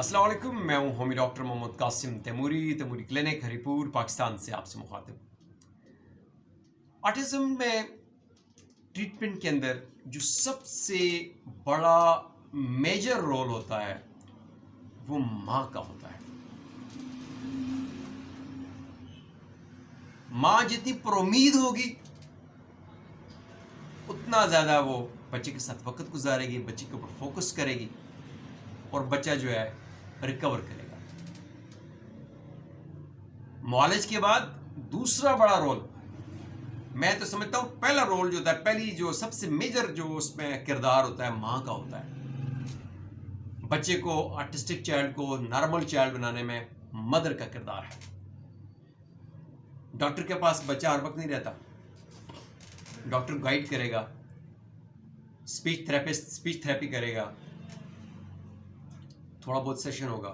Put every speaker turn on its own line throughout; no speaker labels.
अस्सलाम वालेकुम, मैं हूं होमी डॉक्टर मोहम्मद कासिम तैमूरी क्लिनिक हरीपुर पाकिस्तान से आपसे मुखातिब। ऑटिज्म में ट्रीटमेंट के अंदर जो सबसे बड़ा मेजर रोल होता है वो माँ का होता है। माँ जितनी प्रोमीद होगी उतना ज़्यादा वो बच्चे के साथ वक्त गुजारेगी, बच्चे के ऊपर फोकस करेगी और बच्चा जो है रिकवर करेगा। मुआलज के बाद दूसरा बड़ा रोल, मैं तो समझता हूँ पहला रोल जो होता है, पहली जो सबसे मेजर जो उसमें किरदार होता है माँ का होता है। बच्चे को, आर्टिस्टिक चाइल्ड को नॉर्मल चाइल्ड बनाने में मदर का किरदार है। डॉक्टर के पास बच्चा हर वक्त नहीं रहता, डॉक्टर गाइड करेगा, स्पीच थेरेपिस्ट स्पीच थेरेपी करेगा, थोड़ा बहुत सेशन होगा,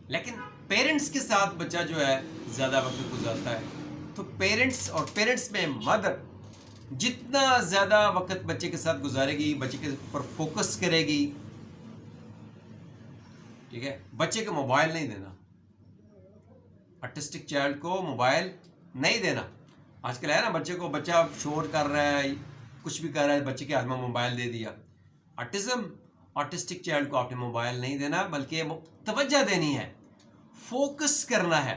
लेकिन पेरेंट्स के साथ बच्चा जो है ज़्यादा वक्त गुजारता है। तो पेरेंट्स और पेरेंट्स में मदर जितना ज़्यादा वक्त बच्चे के साथ गुजारेगी, बच्चे के ऊपर फोकस करेगी, ठीक है। बच्चे को मोबाइल नहीं देना, आर्टिस्टिक चाइल्ड को मोबाइल नहीं देना। आजकल है ना, बच्चा शोर कर रहा है, कुछ भी कर रहा है, बच्चे के हाथ में मोबाइल दे दिया। आर्टिस्टिक चाइल्ड को आपने मोबाइल नहीं देना, बल्कि तवज्जो देनी है, फोकस करना है।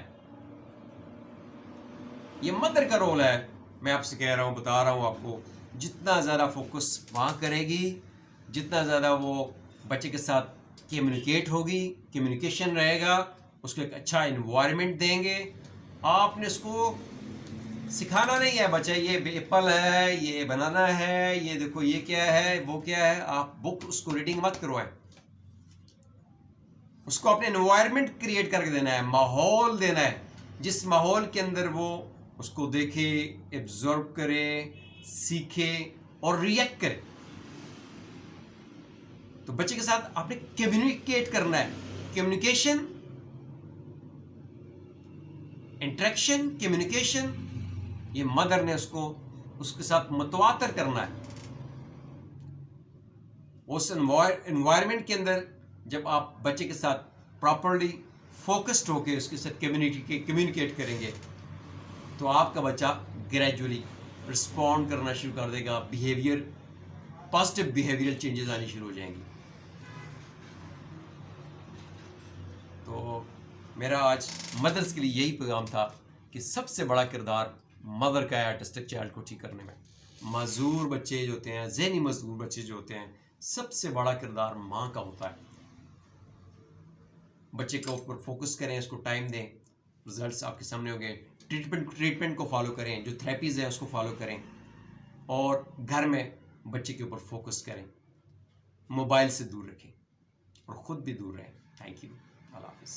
ये मदर का रोल है। मैं आपसे कह रहा हूँ, बता रहा हूँ आपको, जितना ज़्यादा फोकस माँ करेगी, जितना ज़्यादा वो बच्चे के साथ कम्युनिकेट होगी, कम्युनिकेशन रहेगा, उसको एक अच्छा इन्वायरमेंट देंगे। आपने उसको सिखाना नहीं है, बच्चा ये एप्पल है, ये बनाना है, ये देखो ये क्या है, वो क्या है। आप बुक उसको रीडिंग मत करवाएं, उसको अपने एनवायरनमेंट क्रिएट करके देना है, माहौल देना है, जिस माहौल के अंदर वो उसको देखे, एब्जॉर्ब करे, सीखे और रिएक्ट करे। तो बच्चे के साथ आपने कम्युनिकेट करना है। कम्युनिकेशन, इंटरेक्शन, कम्युनिकेशन, ये मदर ने उसके साथ मतवातर करना है। उस एनवायरनमेंट के अंदर जब आप बच्चे के साथ प्रॉपरली फोकस्ड होकर उसके साथ कम्युनिकेट करेंगे तो आपका बच्चा ग्रेजुअली रिस्पॉन्ड करना शुरू कर देगा, पॉजिटिव बिहेवियरल चेंजेस आनी शुरू हो जाएंगी। तो मेरा आज मदर्स के लिए यही पैगाम था कि सबसे बड़ा किरदार मदर का है आर्टिस्टिक चाइल्ड को ठीक करने में। मजदूर बच्चे जो होते हैं, ज़हनी मजदूर बच्चे जो होते हैं, सबसे बड़ा किरदार माँ का होता है। बच्चे के ऊपर फोकस करें, उसको टाइम दें, रिजल्ट्स आपके सामने होंगे। ट्रीटमेंट को फॉलो करें, जो थेरेपीज़ हैं उसको फॉलो करें, और घर में बच्चे के ऊपर फोकस करें, मोबाइल से दूर रखें और ख़ुद भी दूर रहें। Thank you. अल्लाह हाफ़िज़।